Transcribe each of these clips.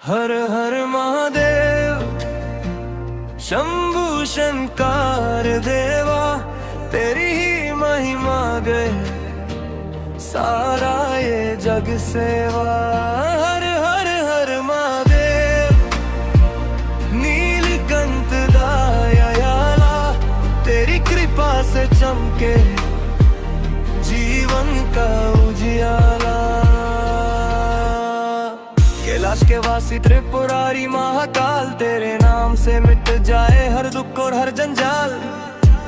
हर हर महादेव शंभु शंकर देवा, तेरी ही महिमा गए सारा ये जग सेवा। हर हर हर महादेव नीलकंठ दयाला, तेरी कृपा से चमके जीवन का उजियाला। कैलाश के वासी त्रिपुरारी महाकाल, तेरे नाम से मिट जाए हर दुख और हर जंजाल।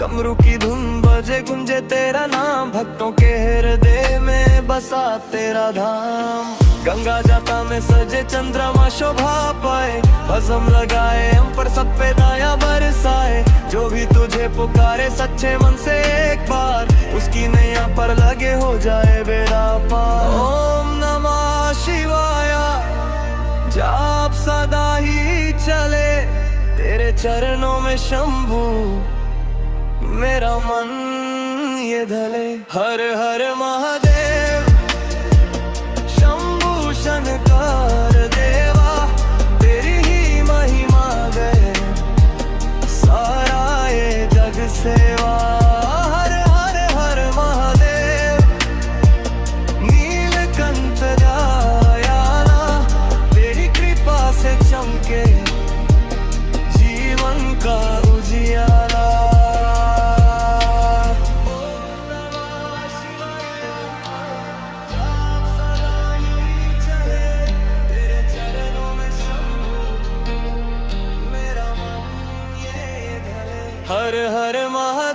कमरू की धुन बजे गुंजे तेरा नाम, भक्तों के हृदय में बसा तेरा धाम। गंगा जाता में सजे चंद्रमा शोभा पाए, भस्म लगाए हम पर सब पे दया बरसाए। जो भी तुझे पुकारे सच्चे मन से एक बार, उसकी नैया पर लगे हो जाए बेड़ा पार। ओम नमः शिवाय जाप सदा ही चले, तेरे चरणों में शंभू मेरा मन ये धले। हर हर महादेव शंभु शंकर देवा, तेरी ही महिमा गए सारा ये जग सेवा। हर हर हर महादेव नीलकंठ दयाला, तेरी कृपा से चमके जीवन का उजियाला। हर हर महादेव